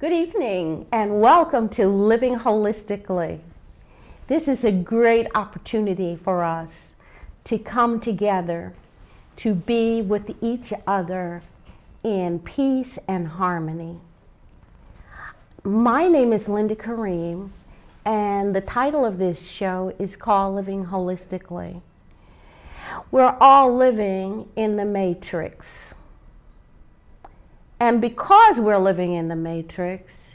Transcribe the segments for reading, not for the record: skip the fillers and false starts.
Good evening and welcome to Living Holistically. This is a great opportunity for us to come together, to be with each other in peace and harmony. My name is Linda Karim, and the title of this show is called Living Holistically. We're all living in the matrix. And because we're living in the matrix,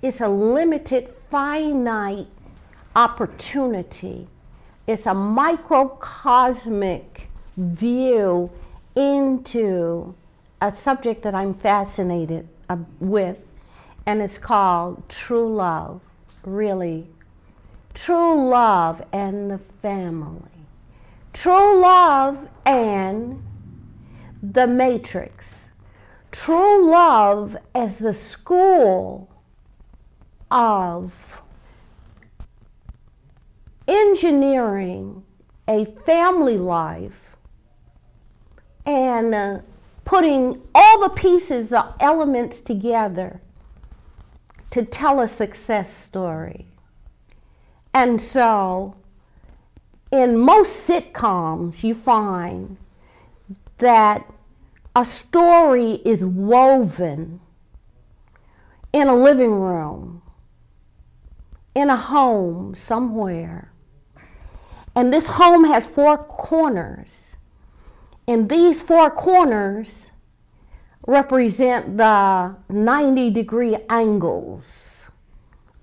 it's a limited, finite opportunity. It's a microcosmic view into a subject that I'm fascinated with, and it's called true love, really. True love and the family. True love and the matrix. True love as the school of engineering a family life and putting all the pieces or elements together to tell a success story. And so in most sitcoms you find that a story is woven in a living room, in a home somewhere. And this home has four corners. And these four corners represent the 90-degree angles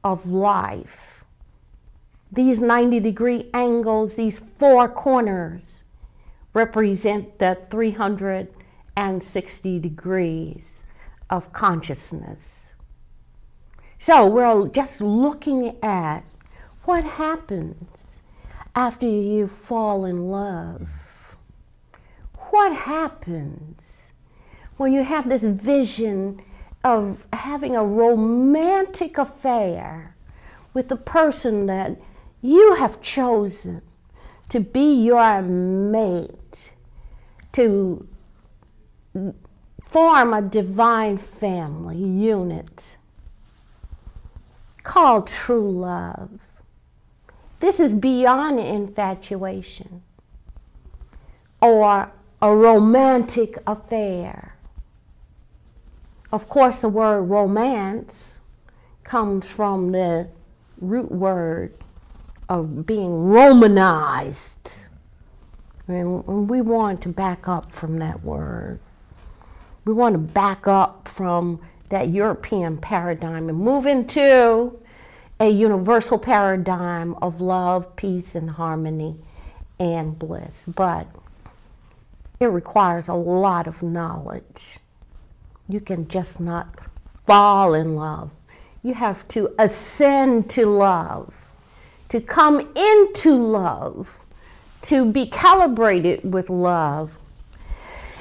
of life. These 90-degree angles, these four corners, represent the 360 degrees of consciousness. So we're just looking at what happens after you fall in love. What happens when you have this vision of having a romantic affair with the person that you have chosen to be your mate, to form a divine family unit called true love. This is beyond infatuation or a romantic affair. Of course, the word romance comes from the root word of being Romanized. And we want to back up from that word. We want to back up from that European paradigm and move into a universal paradigm of love, peace, and harmony and bliss. But it requires a lot of knowledge. You can just not fall in love. You have to ascend to love, to come into love, to be calibrated with love.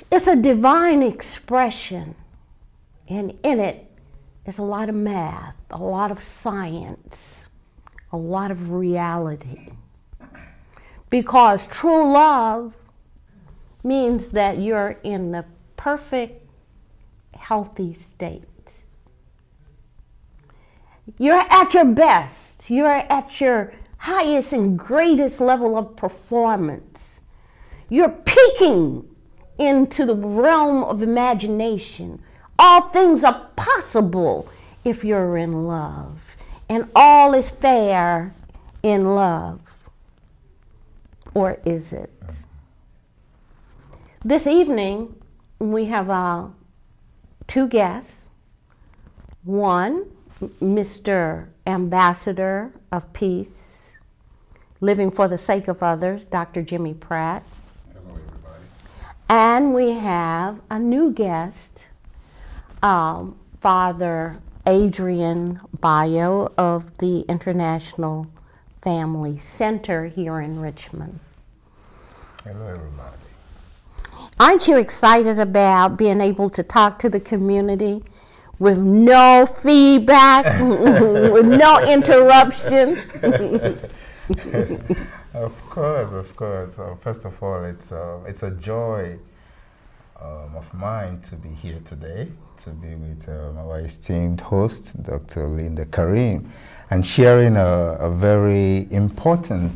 It's a divine expression, and in it is a lot of math, a lot of science, a lot of reality. Because true love means that you're in the perfect, healthy state. You're at your best. You're at your highest and greatest level of performance. You're peaking into the realm of imagination. All things are possible if you're in love. And all is fair in love. Or is it? This evening, we have two guests. One, Mr. Ambassador of Peace, Living for the Sake of Others, Dr. Jimmie Pratt. Hello, everybody. And we have a new guest, Father Adrien Bayo of the International Family Center here in Richmond. Hello, everybody. Aren't you excited about being able to talk to the community with no feedback, with no interruption? Of course. First of all, it's a joy of mine to be here today, to be with our esteemed host, Dr. Karim, and sharing a very important,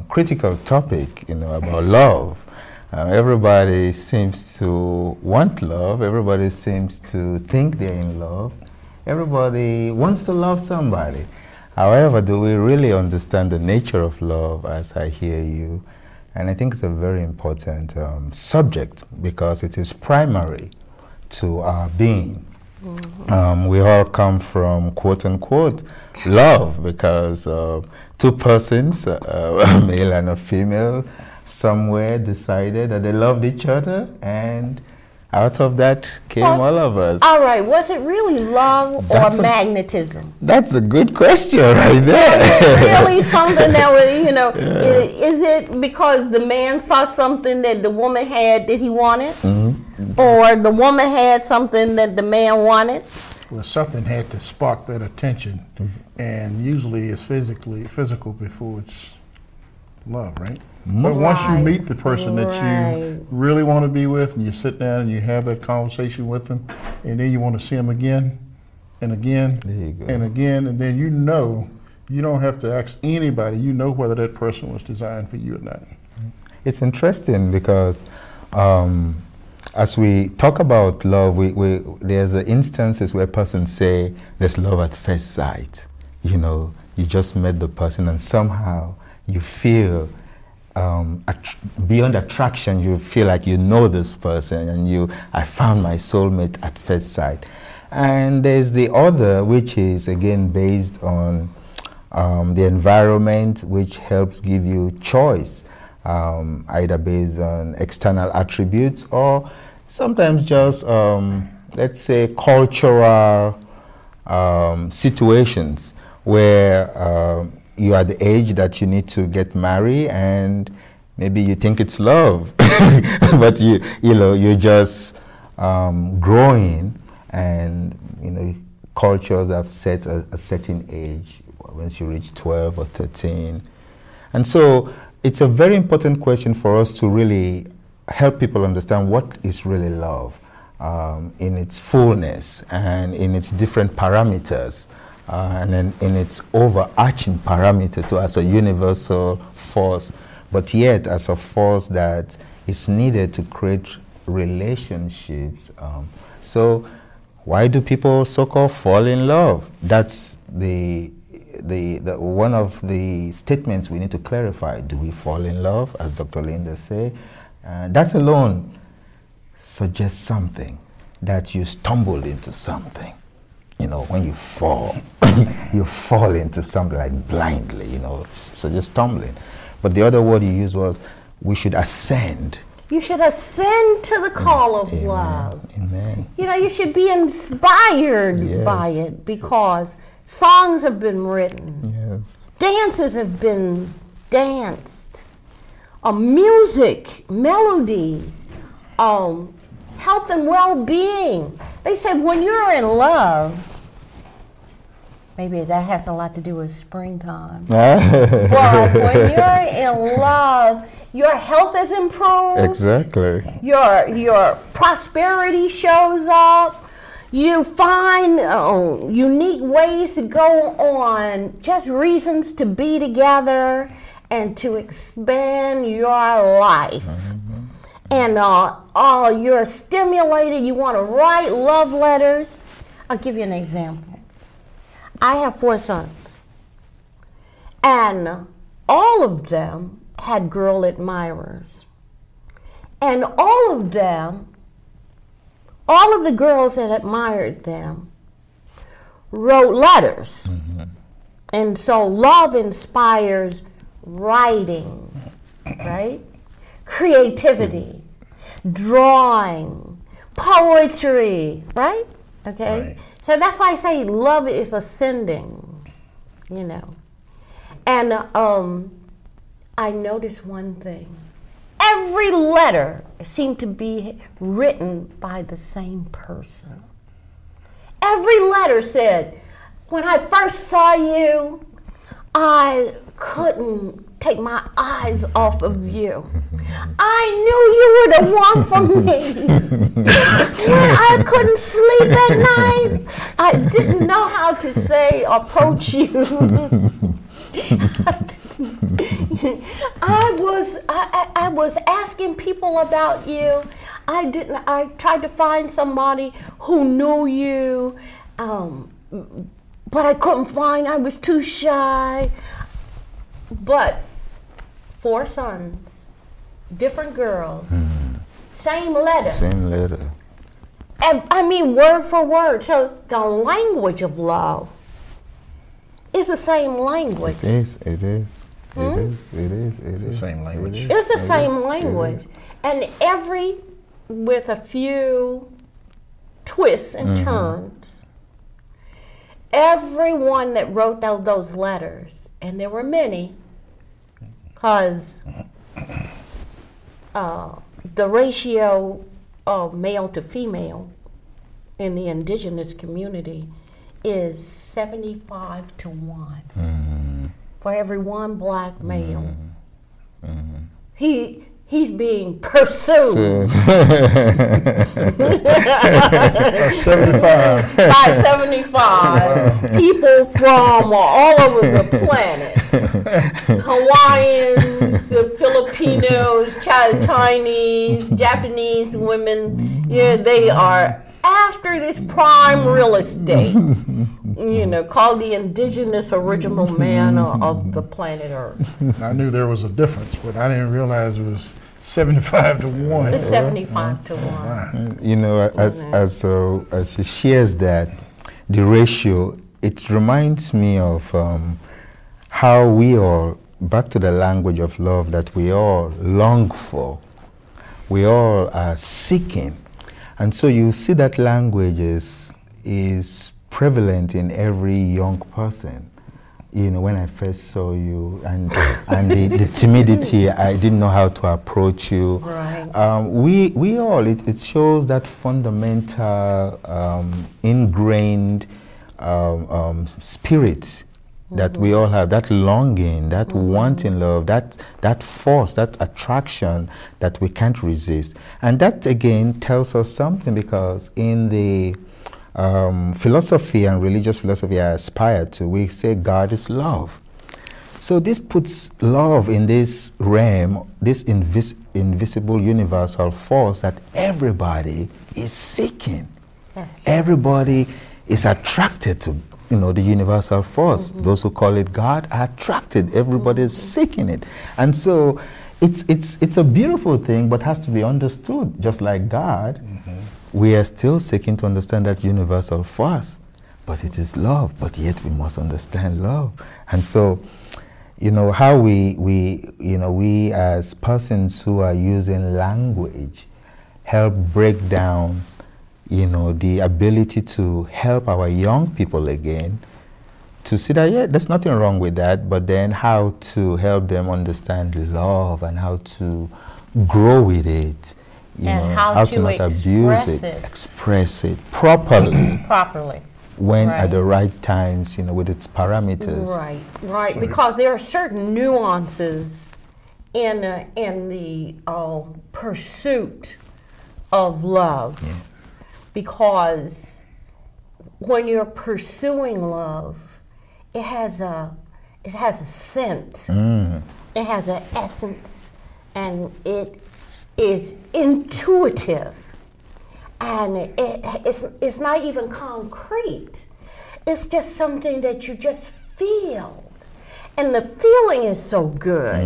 critical topic, about love. Everybody seems to want love. Everybody seems to think they're in love. Everybody wants to love somebody. However, do we really understand the nature of love, as I hear you? And I think it's a very important subject because it is primary to our being. We all come from quote-unquote love because two persons, a male and a female, somewhere decided that they loved each other, and out of that came all of us. All right, was it really love or magnetism? That's a good question right there. Was it really something that was, is it because the man saw something that the woman had that he wanted? Or the woman had something that the man wanted? Well, something had to spark that attention, and usually it's physical before it's love, right? But once you meet the person that you really want to be with, and you sit down and you have that conversation with them, and then you want to see them again and again and again, and then you don't have to ask anybody, whether that person was designed for you or not. It's interesting because as we talk about love, there's instances where persons say there's love at first sight. You just met the person and somehow you feel beyond attraction, you feel like you know this person and I found my soulmate at first sight. And there's the other, which is again based on the environment, which helps give you choice, either based on external attributes or sometimes just, let's say, cultural situations where you are the age that you need to get married, and maybe you think it's love, but you're just growing, and cultures have set a certain age once you reach 12 or 13, and so it's a very important question for us to really help people understand what is really love in its fullness and in its different parameters. And then in its overarching parameter to as a universal force, but yet as a force that is needed to create relationships. So why do people so-called fall in love? That's the one of the statements we need to clarify. Do we fall in love, as Dr. Linda said? That alone suggests something, that you stumbled into something. When you fall, you fall into something like blindly, so just stumbling. But the other word you used was, we should ascend. You should ascend to the call of love. Amen. You should be inspired by it because songs have been written. Yes. Dances have been danced. Music, melodies, health and well-being. They said when you're in love, maybe that has a lot to do with springtime. But when you're in love, your health is improved. Exactly. Your prosperity shows up. You find unique ways to go on, just reasons to be together and to expand your life. And you're stimulated, you want to write love letters. I'll give you an example. I have 4 sons, and all of them had girl admirers. And all of the girls that admired them wrote letters. And so love inspires writing, right? Creativity, drawing, poetry, right? Okay? Right. So that's why I say love is ascending, And I noticed one thing. Every letter seemed to be written by the same person. Every letter said, when I first saw you, I couldn't take my eyes off of you. I knew you were the one for me. When I couldn't sleep at night, I didn't know how to say, approach you. I was asking people about you. I tried to find somebody who knew you, but I couldn't find. I was too shy. But 4 sons, different girls, same letter. Same letter. And, I mean, word for word. So the language of love is the same language. It is. It is. It's the same language. It's the same language. And with a few twists and turns, everyone that wrote those letters, and there were many, because the ratio of male to female in the indigenous community is 75 to 1. For every one black male, he's being pursued. 75. By 75 people from all over the planet. Hawaiians, the Filipinos, Chinese, Japanese women, they are after this prime real estate, called the indigenous original man of the planet Earth. I knew there was a difference, but I didn't realize it was 75 to 1. It's 75 to 1. As she shares that, the ratio, it reminds me of how we all, back to the language of love that we all long for, we all are seeking. And so you see that language is prevalent in every young person. When I first saw you, and the timidity, I didn't know how to approach you. Right. We all, it shows that fundamental ingrained spirit that we all have, that longing, that wanting love, that force, that attraction that we can't resist. And that again tells us something, because in the philosophy and religious philosophy I aspire to, we say God is love. So this puts love in this realm, this invisible universal force that everybody is seeking. Everybody is attracted to, the universal force. Those who call it God are attracted. Everybody is seeking it. And so it's a beautiful thing, but has to be understood. Just like God, we are still seeking to understand that universal force, but it is love. But yet we must understand love. And so, how we as persons who are using language help break down, the ability to help our young people again to see that, there's nothing wrong with that, but then how to help them understand love and how to grow with it, how to not abuse it, express it properly. When at the right times, with its parameters. Right. Because there are certain nuances in the pursuit of love. Yeah. Because when you're pursuing love, it has a scent, it has an essence, and it is intuitive, and it's not even concrete. It's just something that you just feel, and the feeling is so good,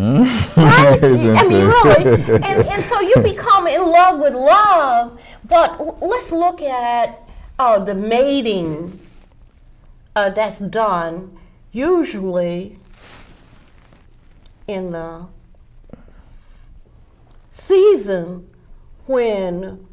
right? I mean, really, and so you become in love with love. But let's look at the mating that's done usually in the season when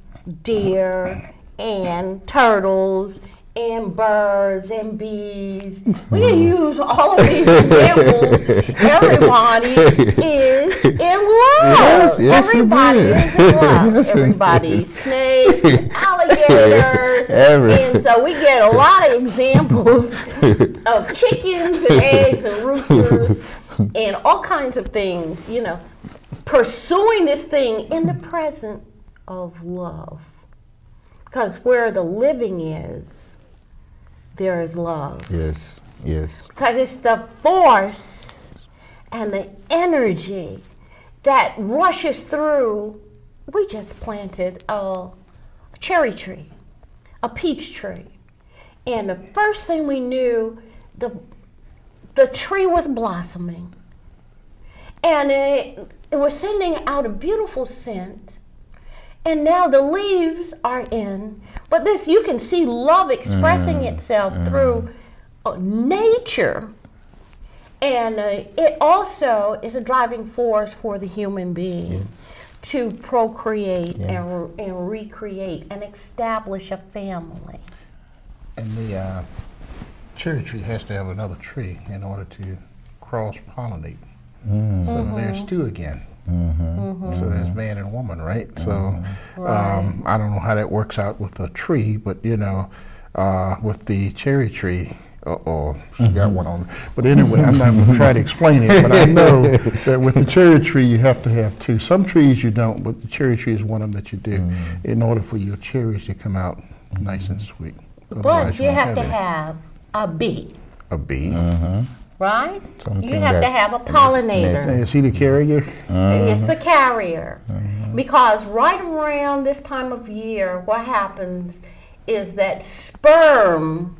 deer and turtles and birds and bees, we can use all of these examples. Everybody is in love. Everybody is in love. Everybody, snakes, alligators, and so we get a lot of examples of chickens and eggs and roosters and all kinds of things, you know, pursuing this thing in the presence of love. Because where the living is, there is love. Yes, yes. Because it's the force and the energy that rushes through. We just planted a cherry tree, a peach tree. And the first thing we knew, the tree was blossoming. And it was sending out a beautiful scent. And now the leaves are in. But this, you can see love expressing itself through nature. And it also is a driving force for the human being to procreate and recreate and establish a family. And the cherry tree has to have another tree in order to cross-pollinate. So there's two again. So there's man and woman, right? So I don't know how that works out with the tree, but you know, with the cherry tree, she got one on. But anyway, I'm not going to try to explain it, but I know that with the cherry tree, you have to have two. Some trees you don't, but the cherry tree is one of them that you do in order for your cherries to come out nice and sweet. But you have to have a bee. A bee. Right? Something You have to have a pollinator. Is he the carrier? It's the carrier. Because right around this time of year, what happens is that sperm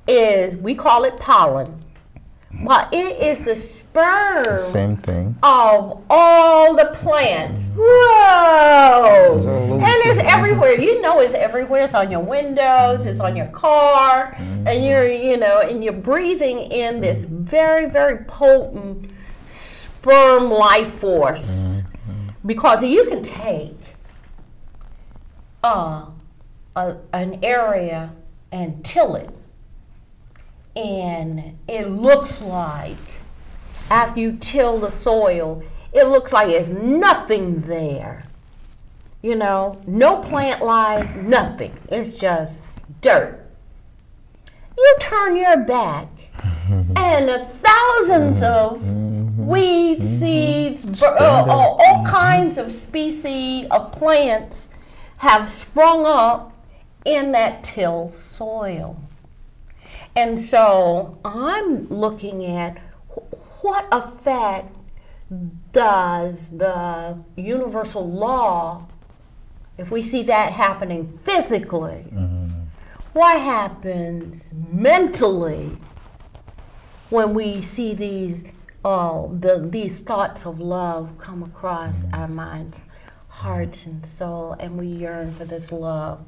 is, we call it pollen, but it is the sperm Same thing. of all the plants. Whoa! And it's everywhere. You know it's everywhere. It's on your windows, it's on your car, and you're breathing in this very, very potent sperm life force. Because you can take an area and till it, and it looks like, after you till the soil, it looks like there's nothing there. You know, no plant life, nothing. It's just dirt. You turn your back, and thousands of weeds, seeds, all kinds of species of plants have sprung up in that till soil. And so I'm looking at what effect does the universal law, if we see that happening physically, what happens mentally when we see these thoughts of love come across our minds, hearts, and soul, and we yearn for this love.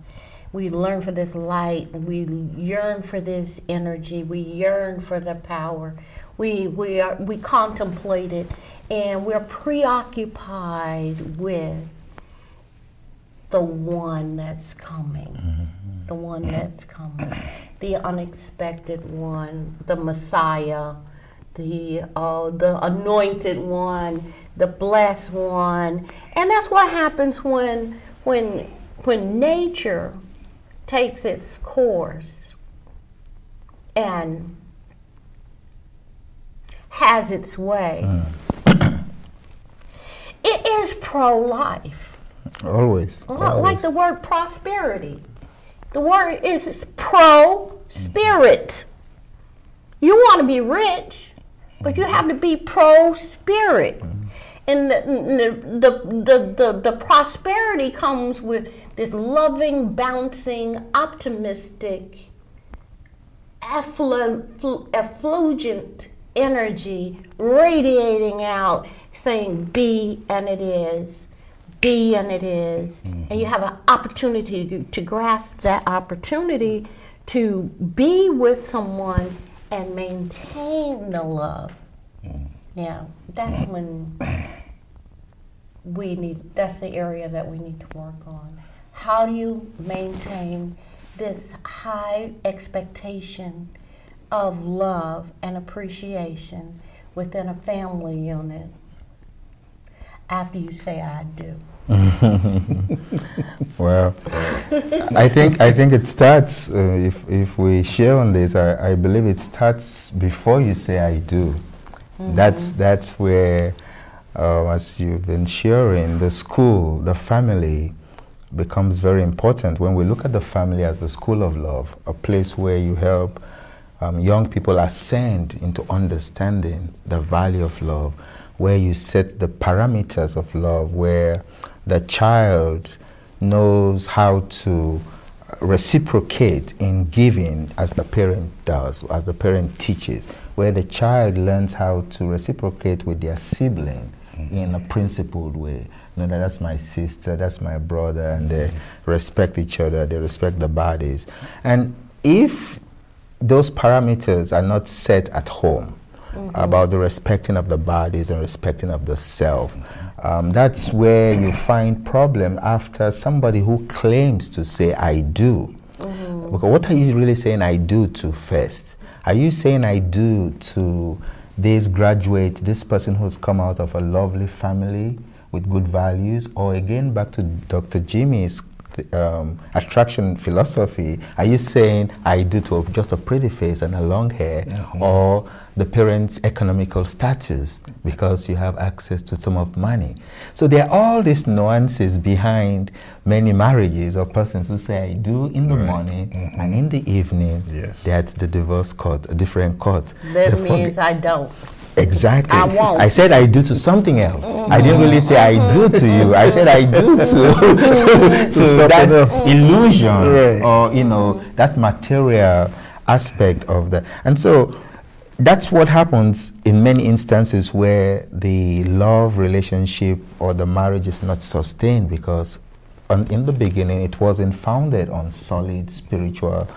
We learn for this light. We yearn for this energy. We yearn for the power. We contemplate it, and we're preoccupied with the one that's coming, the one that's coming, the unexpected one, the Messiah, the anointed one, the blessed one. And that's what happens when nature takes its course and has its way. It is pro-life. Always. Like the word prosperity. The word is pro-spirit. You want to be rich, but you have to be pro-spirit. And the prosperity comes with this loving, bouncing, optimistic, effulgent energy radiating out, saying, be and it is, be and it is. And you have an opportunity to grasp that opportunity to be with someone and maintain the love. Yeah, that's when that's the area that we need to work on. How do you maintain this high expectation of love and appreciation within a family unit after you say I do? Well, I think it starts, if we share on this, I believe it starts before you say I do. That's where, as you've been sharing, the school, the family becomes very important. When we look at the family as the school of love, a place where you help young people ascend into understanding the value of love, where you set the parameters of love, where the child knows how to reciprocate in giving as the parent does, as the parent teaches, where the child learns how to reciprocate with their sibling in a principled way. You know, that's my sister, that's my brother, and they respect each other, they respect the bodies. And if those parameters are not set at home about the respecting of the bodies and respecting of the self, that's where you find problem after somebody who claims to say I do. Because what are you really saying I do to first? Are you saying I do to this graduate, this person who's come out of a lovely family with good values? Or again, back to Dr. Jimmie's attraction philosophy, are you saying I do to just a pretty face and a long hair, or the parents' economical status because you have access to some of money? So there are all these nuances behind many marriages of persons who say I do in the morning and in the evening. They're at the divorce court, a different court. That means I don't. Exactly. I won't. I said I do to something else. I didn't really say I do to you. I said I do to that illusion, or you know, that material aspect of that. And so that's what happens in many instances where the love relationship or the marriage is not sustained, because in the beginning it wasn't founded on solid spiritual,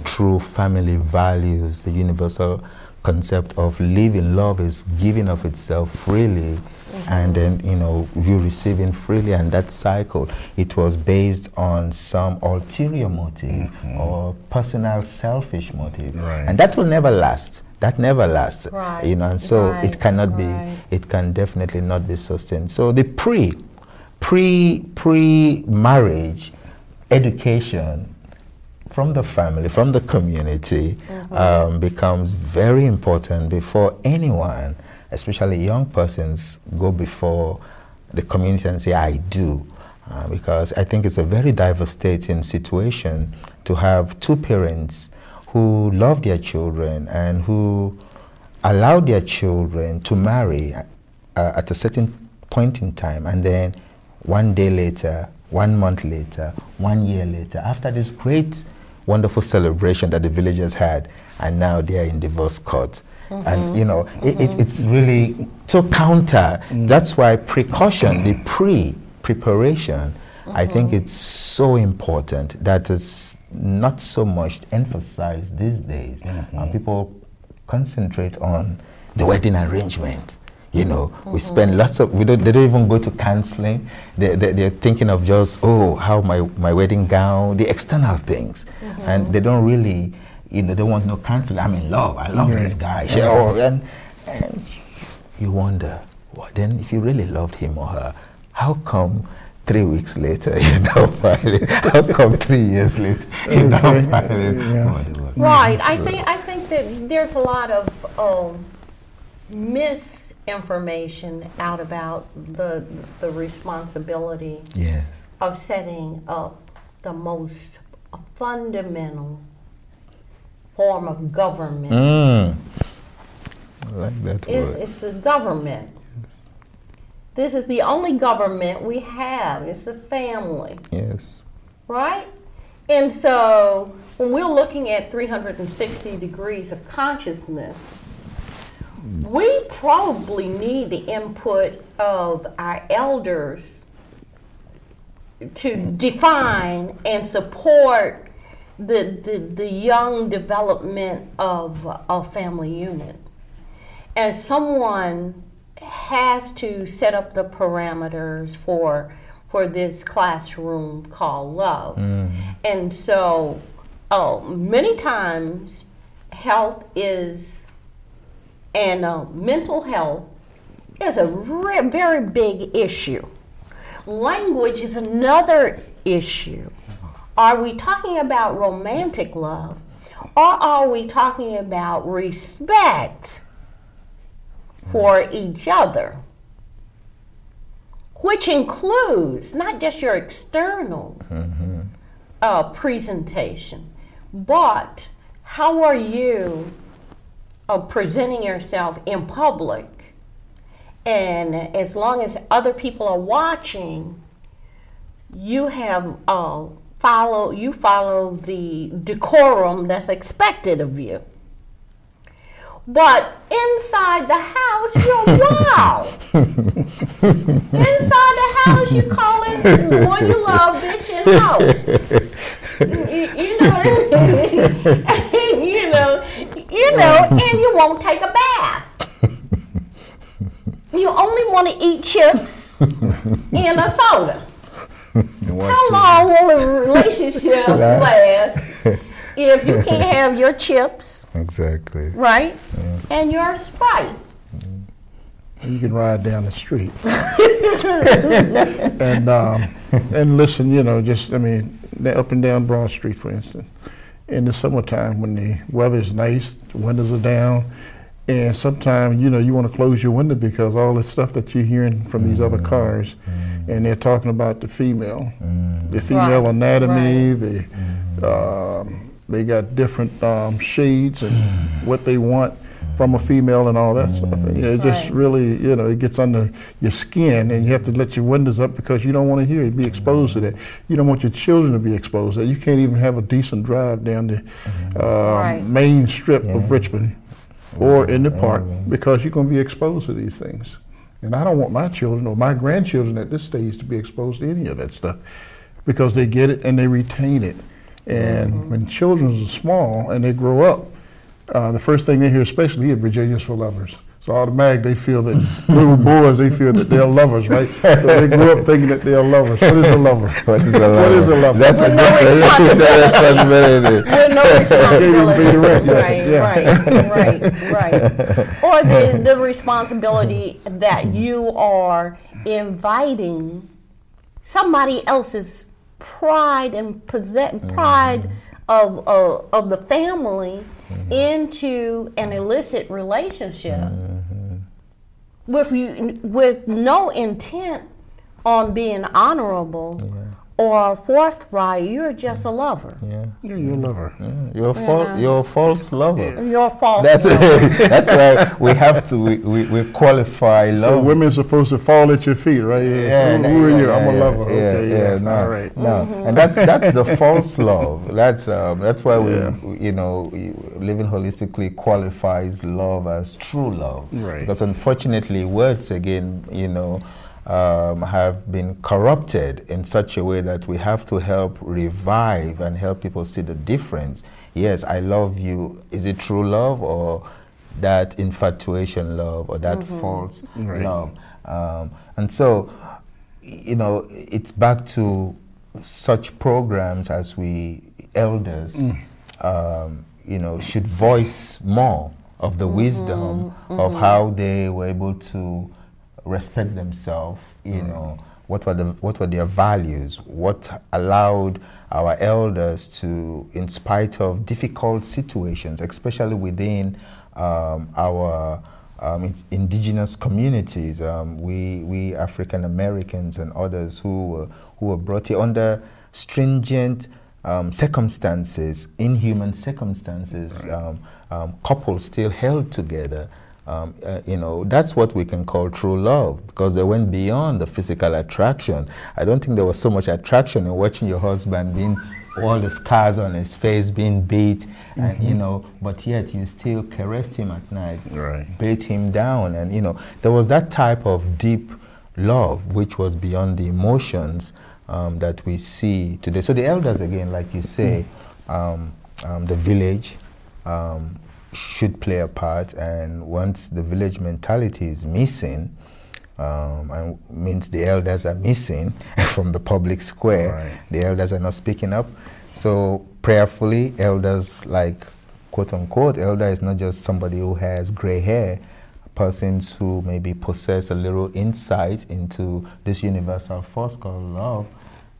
true family values. The universal concept of living love is giving of itself freely, and then, you know, you receiving freely, and that cycle, it was based on some ulterior motive or personal selfish motive, and that will never last. That never lasts, you know, and so it cannot be, it can definitely not be sustained. So the pre-marriage education from the family, from the community, becomes very important before anyone, especially young persons, go before the community and say, I do. Because I think it's a very devastating situation to have two parents who love their children and who allow their children to marry at a certain point in time, and then 1 day later, 1 month later, 1 year later, after this great wonderful celebration that the villagers had, and now they're in divorce court. And you know, it's really so counter. That's why precaution, the preparation, I think it's so important. That is not so much emphasized these days. People concentrate on the wedding arrangement. You know, we spend lots of, they don't even go to counseling. They're thinking of just, oh, how my wedding gown, the external things. And they don't really, you know, they want no counseling. I'm in love, I love this guy. And you wonder, well, then if you really loved him or her, how come 3 weeks later, you know, finally, how come 3 years later, you know, finally, right, I think that there's a lot of misinformation out about the responsibility of setting up the most fundamental form of government. I like that word. It's the government. This is the only government we have. It's the family. Yes. Right? And so when we're looking at 360 degrees of consciousness, we probably need the input of our elders to define and support the young development of a family unit. And someone has to set up the parameters for this classroom called love. And so many times health is, and mental health is a very big issue. Language is another issue. Are we talking about romantic love, or are we talking about respect for each other, which includes not just your external presentation, but how are you presenting yourself in public. And as long as other people are watching, you have follow the decorum that's expected of you. But inside the house, you're wild. Inside the house, you call it one you love, bitch, and hoe. You know, and you won't take a bath. You only want to eat chips and a soda. How long will a relationship last if you can't have your chips? Exactly. Right? Yeah. And your Sprite. You can ride down the street. and listen, up and down Broad Street, for instance. In the summertime when the weather's nice, the windows are down, and sometimes, you want to close your window because all the stuff that you're hearing from these other cars, and they're talking about the female anatomy, they got different shades and what they want from a female and all that stuff. And it just really, it gets under your skin, and you have to let your windows up because you don't want to hear it, be exposed to that. You don't want your children to be exposed to that. You can't even have a decent drive down the main strip of Richmond or in the park because you're going to be exposed to these things. And I don't want my children or my grandchildren at this stage to be exposed to any of that stuff because they get it and they retain it. And when children are small and they grow up, the first thing they hear, especially is Virginia's for lovers. So automatically they feel that little boys, they feel that they're lovers, right? So they grow up thinking that they're lovers. What is a lover? What is a lover? What is a lover? That's with no responsibility. With no responsibility. Right. Or the responsibility that you are inviting somebody else's pride and pride of the family into an illicit relationship with no intent on being honorable or forthright. You're just a lover. You're a lover. You're a false lover. You're a false lover. That's why we have to we qualify love. So women are supposed to fall at your feet, right? Who are you? I'm a lover. No, all right. No, and that's the false love. That's why we living holistically qualifies love as true love. Right. Because unfortunately, words again, have been corrupted in such a way that we have to help revive and help people see the difference. Yes, I love you. Is it true love or that infatuation love or that false love? And so, it's back to such programs as we elders, should voice more of the wisdom of how they were able to respect themselves, what were their values, what allowed our elders to, in spite of difficult situations, especially within our indigenous communities, we African Americans and others who were brought here under stringent circumstances, inhuman circumstances, couples still held together. That's what we can call true love, because they went beyond the physical attraction. I don't think there was so much attraction in watching your husband being all the scars on his face, being beat, and but yet you still caressed him at night, beat him down, and there was that type of deep love which was beyond the emotions that we see today. So the elders, again, like you say, the village should play a part, and once the village mentality is missing, and means the elders are missing from the public square, the elders are not speaking up. So prayerfully, elders, like quote unquote, elder is not just somebody who has gray hair, persons who maybe possess a little insight into this universal force called love,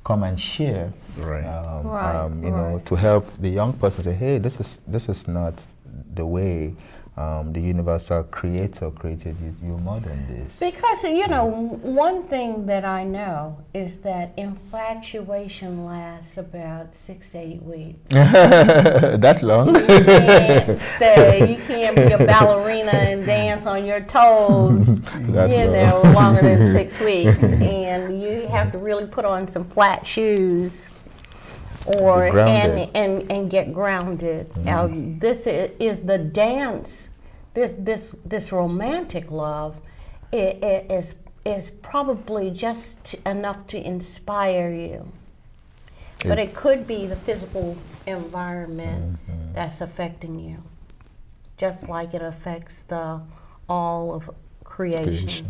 come and share, to help the young person say, hey, this is not the way the universal creator created you more than this? Because, you know, one thing that I know is that infatuation lasts about 6 to 8 weeks. That long? You can't stay. You can't be a ballerina and dance on your toes, longer than 6 weeks. And you have to really put on some flat shoes and get grounded. Now, this is the dance. This romantic love is probably just enough to inspire you, but it could be the physical environment that's affecting you, just like it affects all of creation.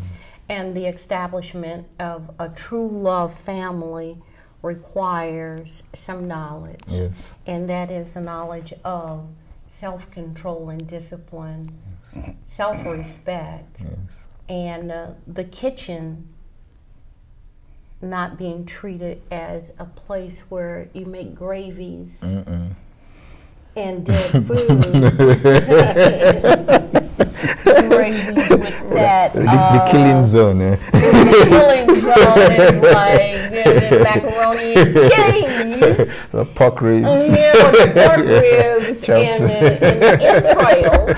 And the establishment of a true love family requires some knowledge. Yes. And that is the knowledge of self-control and discipline, self-respect, and the kitchen not being treated as a place where you make gravies and dead food. Gravies with that. The killing zone. The killing zone is like macaroni and cheese. The pork ribs. With pork ribs and entrails.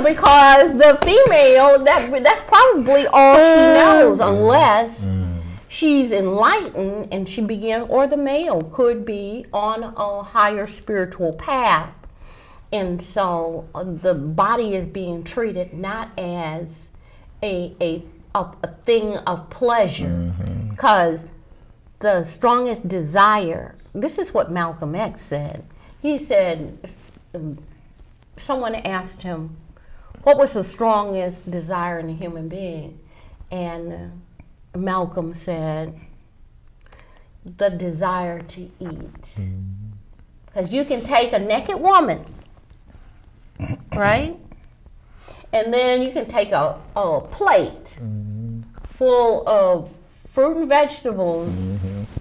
Because the female, that's probably all she knows, unless she's enlightened and she begins, or the male could be on a higher spiritual path. And so the body is being treated not as a thing of pleasure, because the strongest desire, this is what Malcolm X said. He said, someone asked him, what was the strongest desire in a human being? And Malcolm said, the desire to eat. Because you can take a naked woman, right? And then you can take a plate full of fruit and vegetables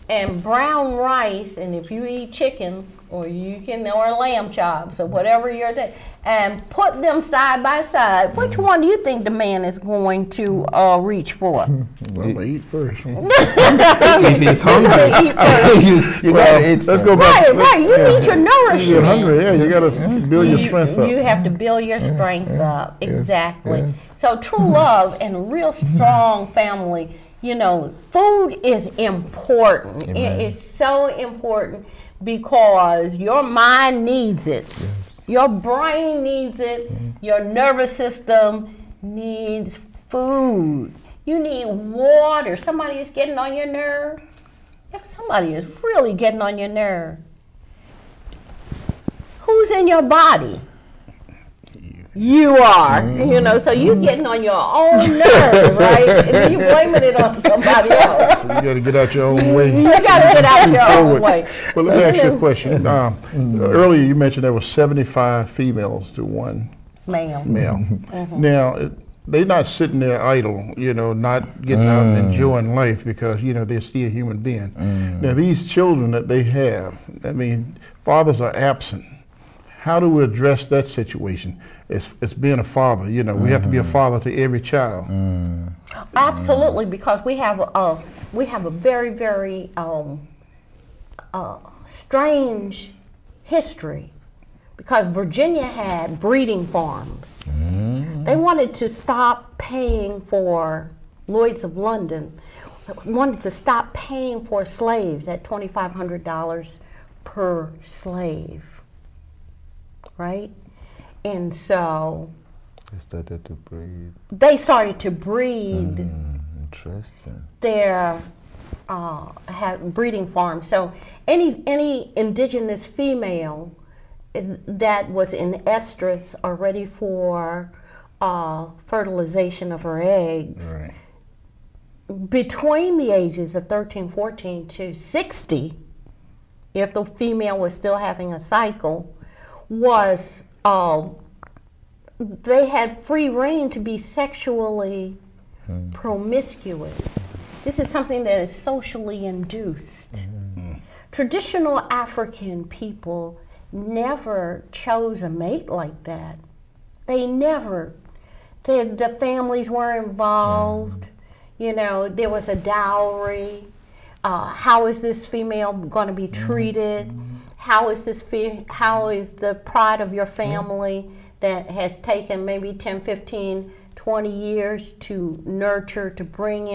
and brown rice, and if you eat chicken, or lamb chops, or whatever you're doing, and put them side by side. Which one do you think the man is going to reach for? Well, eat first. If he's hungry, you gotta eat. Let's go back. Right. You need your nourishment. You get hungry, you gotta build your strength up. You have to build your strength up. Exactly. Yes. So true love and a real strong family. You know, food is important. Amen. It is so important because your mind needs it. Yes. Your brain needs it. Your nervous system needs food. You need water. Somebody is getting on your nerve. If somebody is really getting on your nerve, who's in your body? You are, so you're getting on your own nerves, right? And then you're blaming it on somebody else. So you got to get out your own way. You got to get out your own way. Well, let me ask you a question. Earlier you mentioned there were 75 females to one male. Now, they're not sitting there idle, not getting out and enjoying life because, they're still a human being. Now, these children that they have, fathers are absent. How do we address that situation? It's being a father, we have to be a father to every child. Absolutely, because we have a very, very strange history. Because Virginia had breeding farms. They wanted to stop paying for, Lloyd's of London wanted to stop paying for slaves at $2,500 per slave, right? And so they started to breed. Interesting. Their had breeding farms. So any indigenous female that was in estrus or ready for fertilization of her eggs, right, between the ages of 13, 14 to 60, if the female was still having a cycle, was they had free reign to be sexually promiscuous. This is something that is socially induced. Traditional African people never chose a mate like that. They never, the families were involved. You know, there was a dowry. How is this female going to be treated? How is the pride of your family that has taken maybe 10, 15, 20 years to nurture, to bring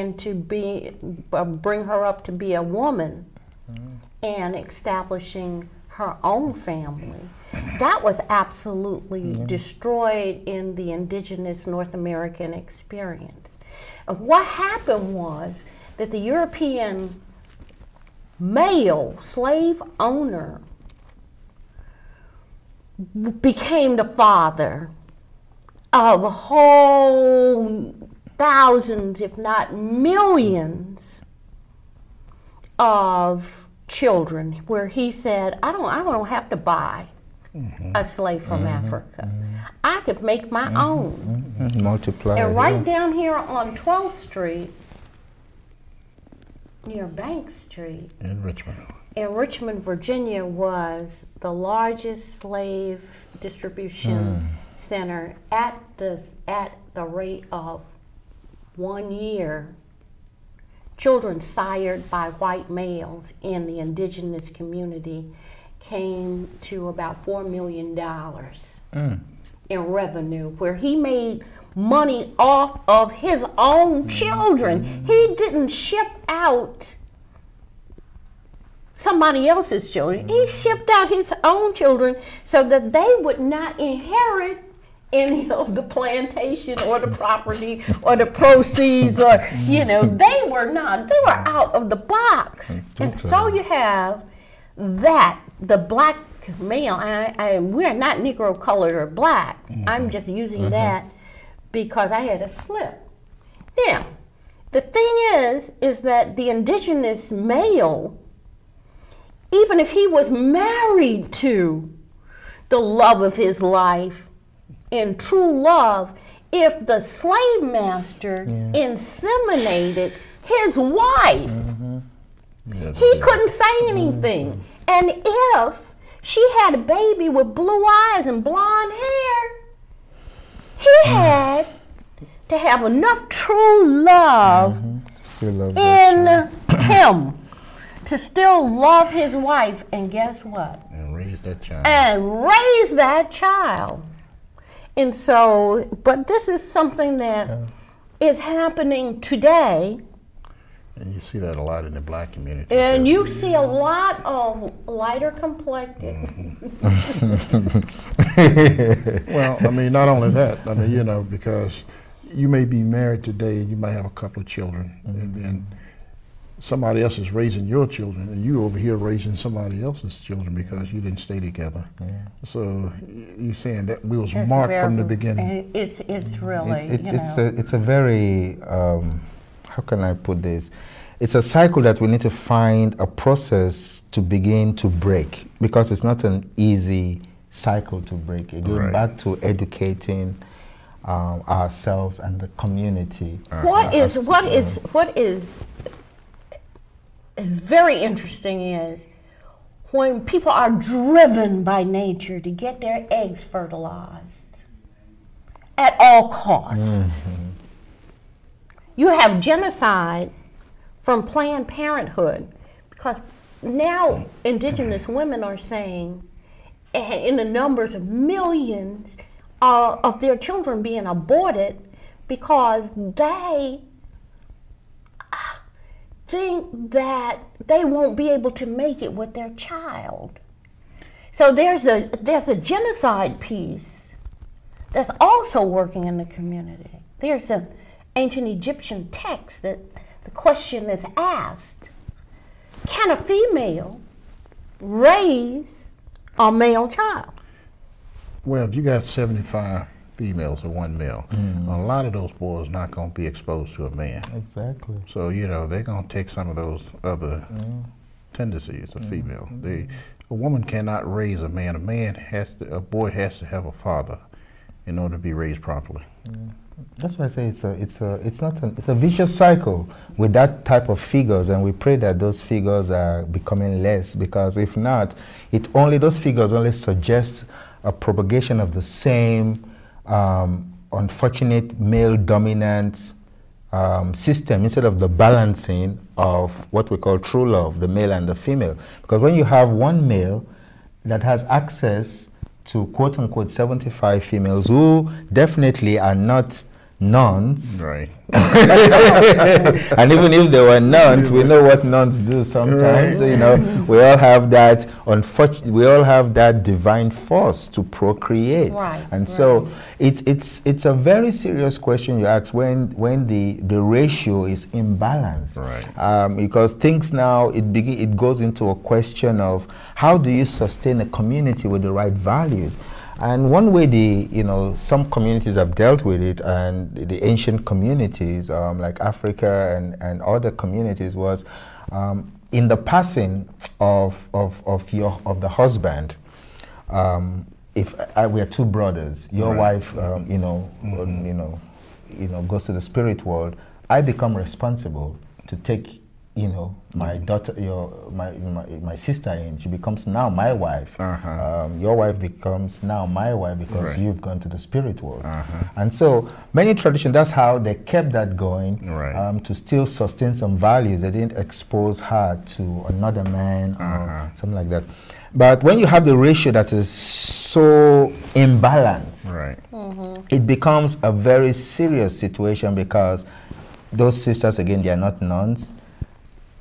her up to be a woman and establishing her own family? That was absolutely destroyed in the indigenous North American experience. And what happened was that the European male slave owner became the father of whole thousands, if not millions, of children, where he said, I don't have to buy a slave from Africa. I could make my own. Multiply. And right down here on 12th Street, near Bank Street, In Richmond, Virginia, was the largest slave distribution center at the rate of 1 year. Children sired by white males in the indigenous community came to about $4 million in revenue, where he made money off of his own children. He didn't ship out somebody else's children. He shipped out his own children so that they would not inherit any of the plantation or the property or the proceeds, or, you know, they were out of the box. And so you have that, the black male, we're not Negro colored or black. I'm just using that because I had a slip. Now, the thing is that the indigenous male, even if he was married to the love of his life, in true love, if the slave master inseminated his wife, he couldn't say anything. And if she had a baby with blue eyes and blonde hair, he had to have enough true love in him to still love his wife, and guess what? And raise that child. And so, but this is something that is happening today. And you see that a lot in the black community. And you see a lot of lighter complected. Well, I mean, not only that, I mean, you know, because you may be married today and you might have a couple of children, and then somebody else is raising your children, and you over here raising somebody else's children because you didn't stay together. So you're saying that we was marked from the beginning. It's really, it's a very, how can I put this? It's a cycle that we need to find a process to begin to break, because it's not an easy cycle to break. Going back to educating ourselves and the community. What is very interesting is when people are driven by nature to get their eggs fertilized at all costs. You have genocide from Planned Parenthood, because now indigenous women are saying, in the numbers of millions of their children being aborted because they think that they won't be able to make it with their child. So there's a genocide piece that's also working in the community. There's an ancient Egyptian text that the question is asked, can a female raise a male child? Well, if you got 75 females and one male, a lot of those boys not going to be exposed to a man. Exactly. So, you know, they're going to take some of those other tendencies of female. A woman cannot raise a man. A boy has to have a father in order to be raised properly. That's why I say it's a vicious cycle with that type of figures, and we pray that those figures are becoming less, because if not, those figures only suggest a propagation of the same unfortunate male dominance system instead of the balancing of what we call true love, the male and the female. Because when you have one male that has access to quote-unquote 75 females who definitely are not nuns. Right. And even if they were nuns, we know what nuns do sometimes. Right. You know, we all have that, we all have that divine force to procreate. Right. And so it's a very serious question you ask when the ratio is imbalanced. Right. Because things now, it goes into a question of how do you sustain a community with the right values? And one way some communities have dealt with it, and the ancient communities like Africa and other communities, was in the passing of the husband. If we are two brothers, your wife, goes to the spirit world, I become responsible to take my daughter, my sister in. She becomes now my wife. Your wife becomes now my wife because you've gone to the spirit world. And so many traditions, that's how they kept that going, to still sustain some values. They didn't expose her to another man or something like that. But when you have the ratio that is so imbalanced, it becomes a very serious situation, because those sisters, again, they are not nuns.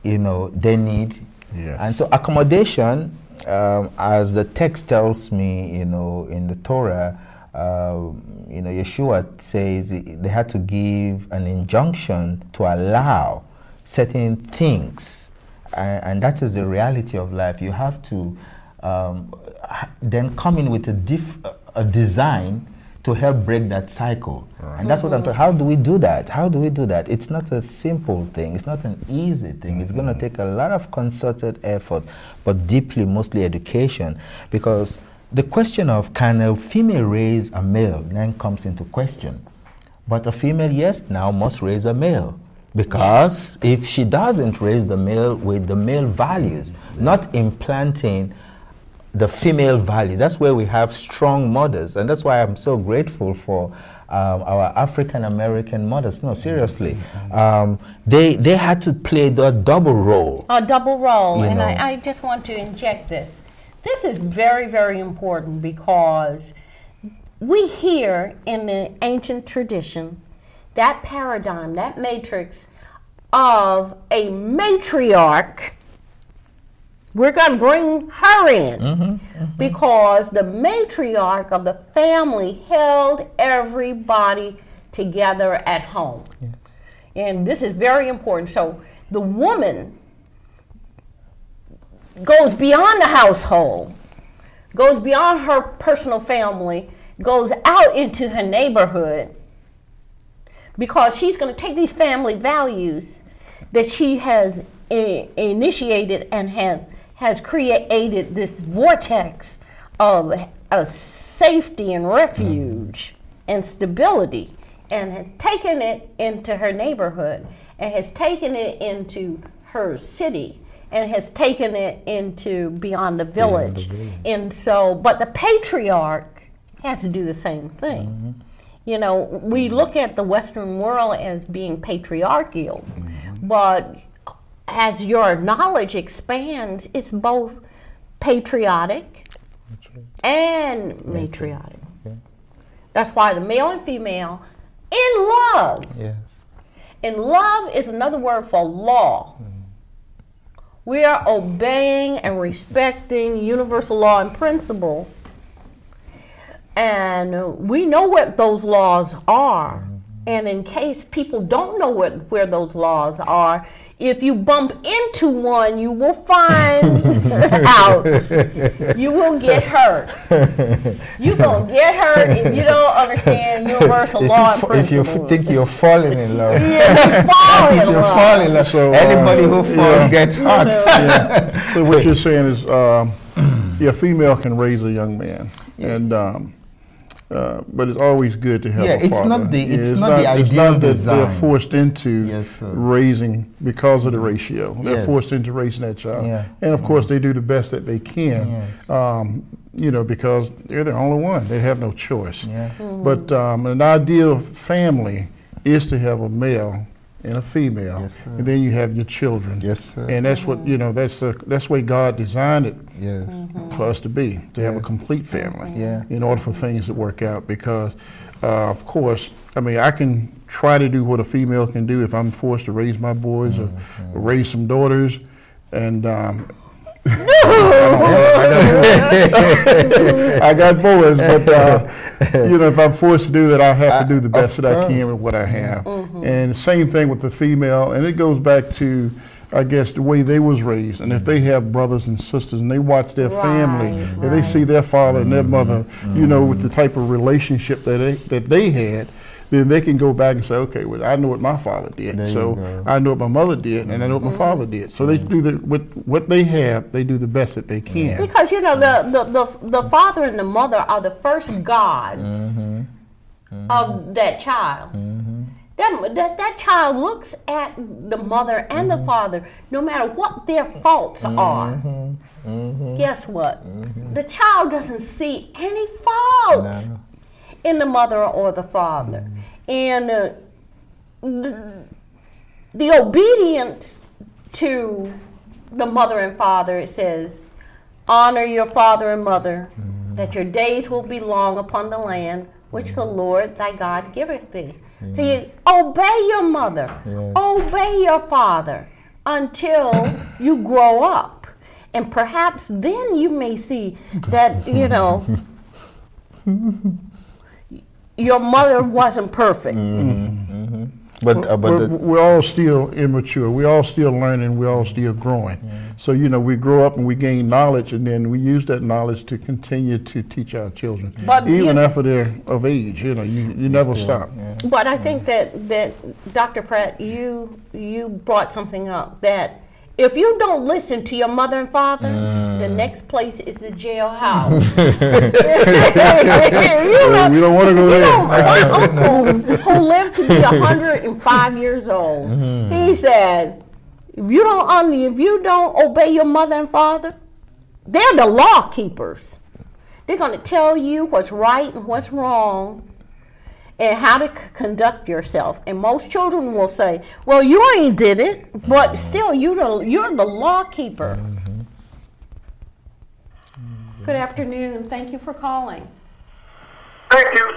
They need, and so accommodation, as the text tells me, in the Torah, Yeshua says they had to give an injunction to allow certain things, and that is the reality of life. You have to then come in with a design to help break that cycle. And that's what I'm talking. How do we do that? How do we do that? It's not a simple thing. It's not an easy thing. It's going to take a lot of concerted effort, but deeply, mostly education. Because the question of can a female raise a male then comes into question. But a female, yes, now must raise a male. Because if she doesn't raise the male with the male values, not implanting the female values, that's where we have strong mothers. And that's why I'm so grateful for our African American mothers. No, seriously. They had to play the double role. A double role. And I just want to inject this. This is very, very important, because we hear in the ancient tradition that paradigm, that matrix of a matriarch. We're going to bring her in because the matriarch of the family held everybody together at home. Yes. And this is very important. So the woman goes beyond the household, goes beyond her personal family, goes out into her neighborhood, because she's going to take these family values that she has initiated and has created this vortex of safety and refuge and stability, and has taken it into her neighborhood, and has taken it into her city, and has taken it into beyond the village. And so, but the patriarch has to do the same thing. We look at the Western world as being patriarchal, but as your knowledge expands, it's both patriotic and matriarchic. That's why the male and female in love. Yes. And love is another word for law. We are obeying and respecting universal law and principle. And we know what those laws are. And in case people don't know where those laws are, if you bump into one, you will find out. You will get hurt. You're going to get hurt if you don't understand universal law and principle. If you think you're falling in love. You're falling in love. Falling in love. So, anybody who falls gets hurt. So what you're saying is a female can raise a young man. And but it's always good to have a father. It's not the ideal design. They're forced into raising because of the ratio. They're forced into raising that child. And of course, they do the best that they can. you know, because they're the only one. They have no choice. Yeah. But an ideal family is to have a male and a female, Yes, sir. and then you have your children. Yes, sir. And that's what, you know, that's the way God designed it Yes. for us to be, to have a Yes. complete family Yeah. in order for things to work out. Because, of course, I mean, I can try to do what a female can do if I'm forced to raise my boys or raise some daughters, and I got boys, but you know, if I'm forced to do that, I have to do the best that I can with what I have. And the same thing with the female, and it goes back to, I guess, the way they was raised. And if they have brothers and sisters and they watch their family and they see their father and their mother, you know, with the type of relationship that they had, then they can go back and say, okay, well, I know what my father did, so I know what my mother did, and I know what my father did. So they do with what they have, they do the best that they can. Because you know, the father and the mother are the first gods of that child. That child looks at the mother and the father, no matter what their faults are. Guess what? The child doesn't see any faults in the mother or the father. And the obedience to the mother and father, it says, honor your father and mother, that your days will be long upon the land which the Lord thy God giveth thee. So you obey your mother, obey your father until you grow up. And perhaps then you may see that, you know, your mother wasn't perfect. But we're all still immature. We're all still learning. We're all still growing. So, you know, we grow up and we gain knowledge, and then we use that knowledge to continue to teach our children. But even after they're of age, you know, you never stop. But I think that Dr. Pratt, you brought something up, that if you don't listen to your mother and father, the next place is the jailhouse. We don't want to go there. My uncle, who lived to be 105 years old, he said, if you don't obey your mother and father, they're the law keepers. They're going to tell you what's right and what's wrong, and how to conduct yourself. And most children will say, well, you ain't did it, but still you're the law keeper. Good afternoon. Thank you for calling. Thank you.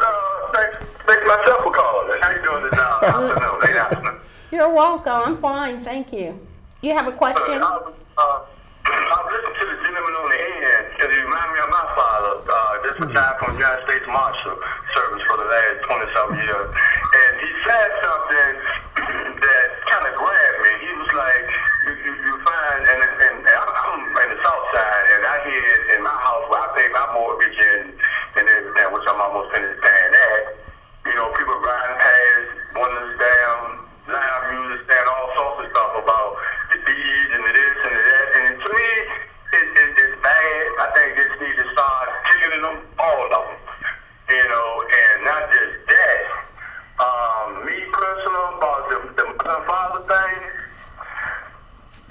Thank myself for calling. How you doing this afternoon? Late afternoon. You're welcome. I'm fine. Thank you. You have a question? I've listened to the gentleman on the end because he reminded me of my father. This retired from the United States Marshal Service for the last 20-something years. And he said something that kind of grabbed me. He was like, you find, and I'm in the South Side, and I hear in my house where I pay my mortgage and everything, which I'm almost finished paying that, you know, people riding past, windows down, loud music, and all sorts of stuff about the deeds and the this and the that. And to me, it's bad. I think this needs to start kicking them, all of them. You know, and not just that. Me personally, about the mother and father thing,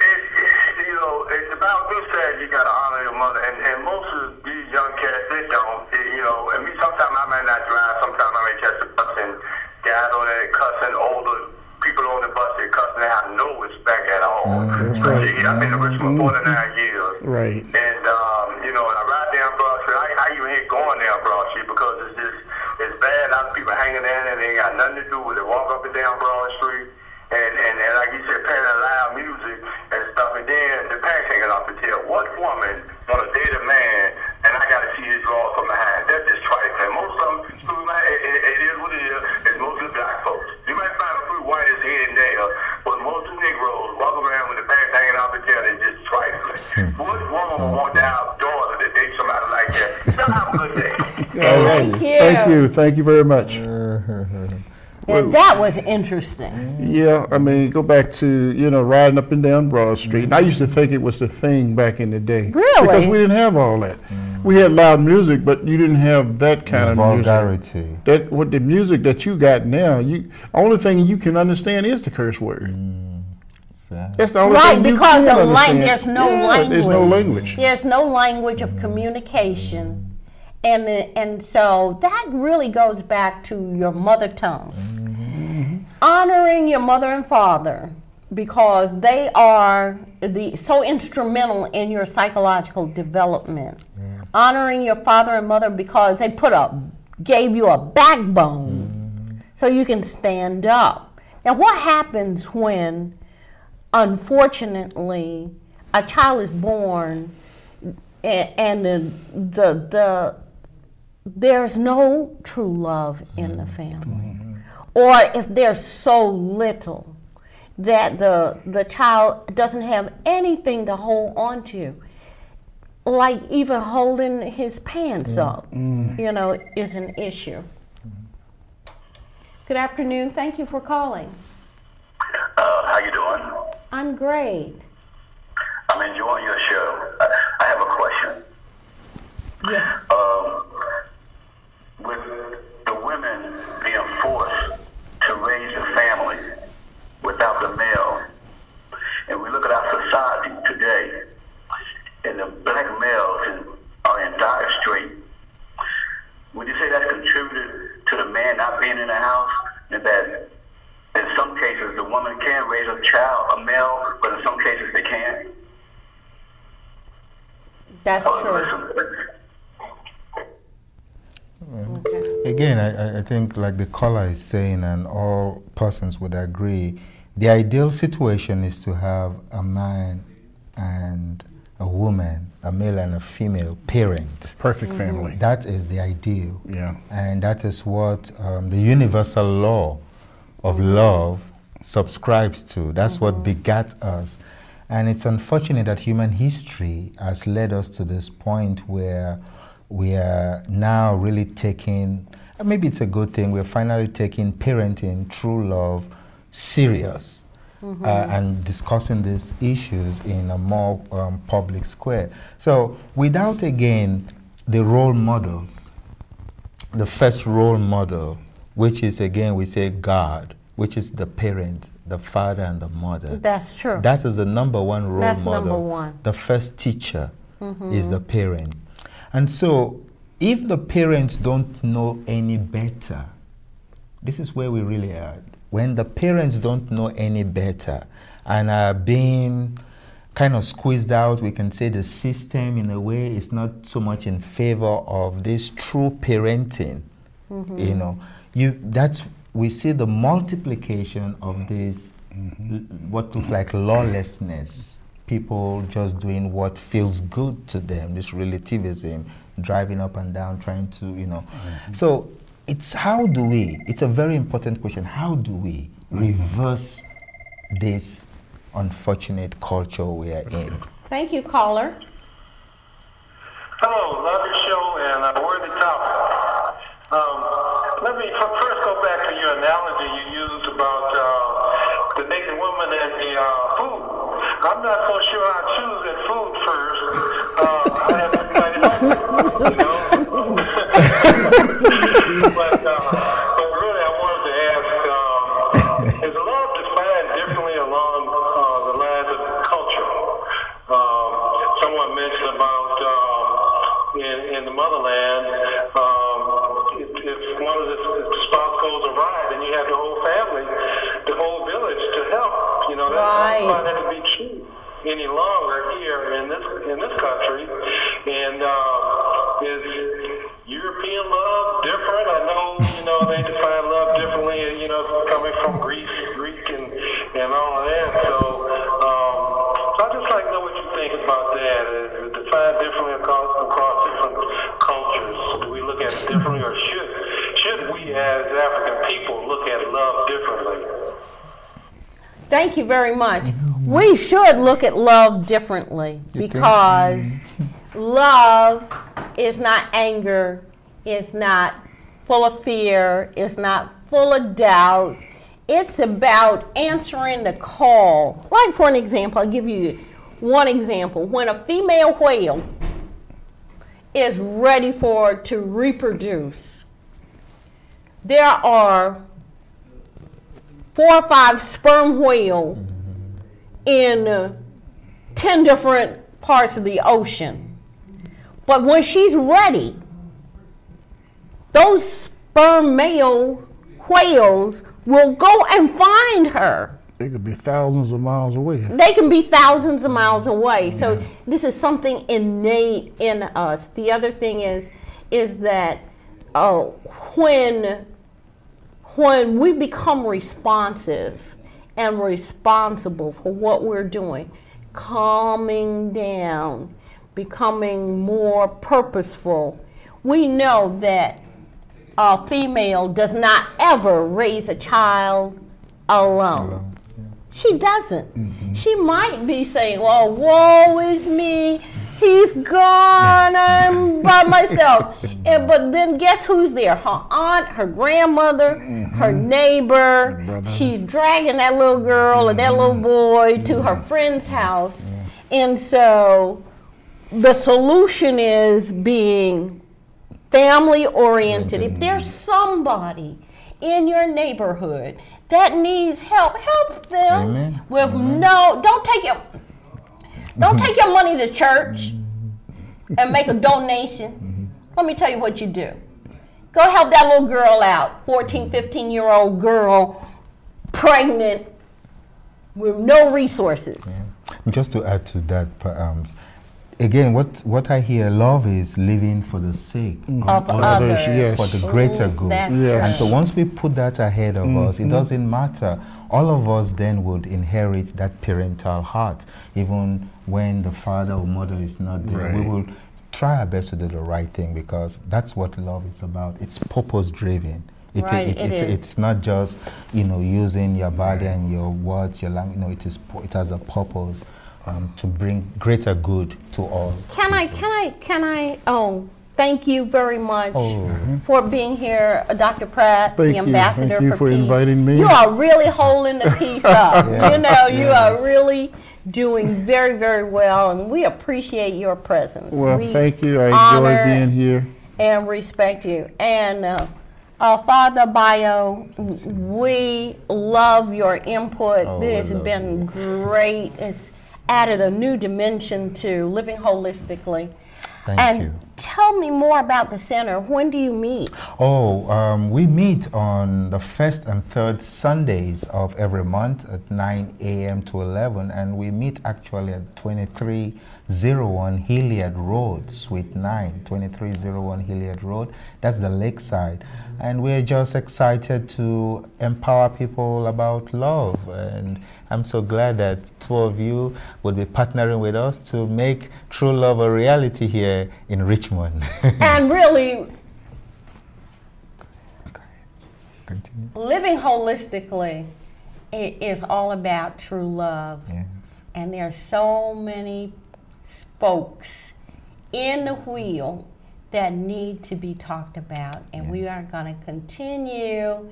you know, it's about you said you got to honor your mother. And most of these young cats, they don't. You know, and me, sometimes I might not drive. Sometimes I may catch the bus and guys on there cussing, older people on the bus, they cussing. They have no respect at all. That's right. I've been to Richmond 49 years. Right. And, you know, and I ride down Broad Street. I even hate going down Broad Street because it's bad. A lot of people hanging down there and they ain't got nothing to do with it. Walk up and down Broad Street. And like you said, playing loud music and stuff. And then the parents hanging off the tail. What woman want to date a man and I got to see his drawers from behind? That's just trifling. Most of them, it is what it is. It's mostly black folks. You might find a few whites here and there, but most of the Negroes walk around with the pants hanging off the tail and just trifling. What woman would want to have a daughter to date somebody like that? Y'all have a good day. Thank you. Thank you. Thank you very much. And that was interesting. Yeah, I mean, go back to, you know, riding up and down Broad Street. And I used to think it was the thing back in the day. Really? Because we didn't have all that. We had loud music, but you didn't have that kind of vulgarity. music. That what the music that you got now, only thing you can understand is the curse word. That's the only right, thing you because can understand. there's no language. There's no language. There's no language of communication. And so that really goes back to your mother tongue. Honoring your mother and father, because they are so instrumental in your psychological development. Honoring your father and mother because they gave you a backbone so you can stand up. Now, what happens when, unfortunately, a child is born and there's no true love in the family? Or if there's so little that the child doesn't have anything to hold on to, like even holding his pants up, is an issue. Good afternoon. Thank you for calling. How you doing? I'm great. I'm enjoying your show. I have a question. Yes. With the women being forced to raise a family without the male, and we look at our society today, and the black males are in dire strait, would you say that's contributed to the man not being in the house, and that in some cases the woman can raise a child, a male, but in some cases they can't? That's true. Okay. Again, I think like the caller is saying, and all persons would agree, the ideal situation is to have a man and a woman, a male and a female parent. Perfect family. That is the ideal. Yeah. And that is what the universal law of love subscribes to. That's what begat us. And it's unfortunate that human history has led us to this point where we are now really taking, maybe it's a good thing, we're finally taking parenting, true love, serious. And discussing these issues in a more public square. So without, again, the role models, the first role model, which is, again, we say God, which is the parent, the father and the mother. That's true. That is the number one role That's model. number one. The first teacher is the parent. And so if the parents don't know any better, this is where we really are. When the parents don't know any better and are being kind of squeezed out, we can say the system in a way is not so much in favor of this true parenting. We see the multiplication of this, what looks like lawlessness, people just doing what feels good to them, this relativism, driving up and down, trying to, So it's how do we, it's a very important question, how do we reverse this unfortunate culture we are in? Thank you, caller. Hello, love your show and worthy topic. Let me first go back to your analogy you used about the naked woman and the food. I'm not so sure I'd choose that food first. I have to find it out, but really I wanted to ask, is love defined differently along the lines of culture? Someone mentioned about in the motherland, if one of the spouse goes awry, then you have the whole family, the whole village to help. That's right. not to be true any longer here in this country. And is European love different? I know, they define love differently. Coming from Greek and all of that. So I'd just like to know what you think about that. Is it defined differently across different cultures? Do we look at it differently, or should we as African people look at love differently? Thank you very much. We should look at love differently because love is not anger, it's not full of fear, it's not full of doubt. It's about answering the call. Like, for an example, I'll give you one example. When a female whale is ready to reproduce, there are 4 or 5 sperm whales in 10 different parts of the ocean. But when she's ready, those sperm male whales will go and find her. They could be thousands of miles away. They can be thousands of miles away. So this is something innate in us. The other thing is that when we become responsive and responsible for what we're doing, calming down, becoming more purposeful, we know that a female does not ever raise a child alone. She doesn't. She might be saying, well, woe is me, he's gone, I'm by myself. But then guess who's there? Her aunt, her grandmother, her neighbor. She's dragging that little girl or that little boy to her friend's house. And so the solution is being family oriented. If there's somebody in your neighborhood that needs help, help them with don't take your money to church and make a donation. Let me tell you what you do. Go help that little girl out, 14, 15-year-old girl, pregnant, with no resources. Just to add to that, again, what I hear, love is living for the sake of others, for the greater good. And so once we put that ahead of us, it doesn't matter. All of us then would inherit that parental heart. Even when the father or mother is not there, we will try our best to do the right thing, because that's what love is about. It's purpose-driven. It's not just, using your body and your words, your language. It has a purpose. To bring greater good to all. Can I thank you very much for being here, Dr. Pratt, the ambassador Thank you for peace. Inviting me. You are really holding the peace up. You are really doing very, very well, and we appreciate your presence. Well, thank you. I enjoy being here. And respect you. And Father Bayo, we love your input. This has been great. It's added a new dimension to living holistically. Thank you. Tell me more about the center. When do you meet? We meet on the first and third Sundays of every month at 9 a.m. to 11, and we meet actually at 2301 Hilliard Road, Suite 9, 2301 Hilliard Road. That's the lakeside. And we're just excited to empower people about love. And I'm so glad that two of you will be partnering with us to make true love a reality here in Richmond. And really, continue. Living holistically is all about true love. Yes. And there are so many spokes in the wheel that need to be talked about. And we are going to continue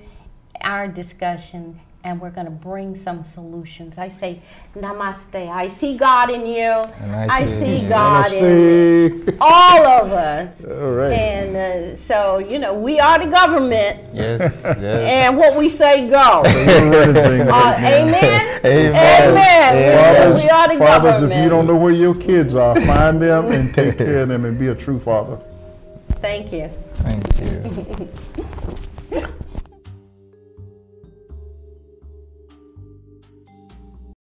our discussion, and we're going to bring some solutions. I say, namaste. I see God in you. And I see God in all of us. All right. And so, we are the government. Yes. And what we say goes. Amen. Amen. We are the Fathers, government. if you don't know where your kids are, find them and take care of them and be a true father. Thank you. Thank you.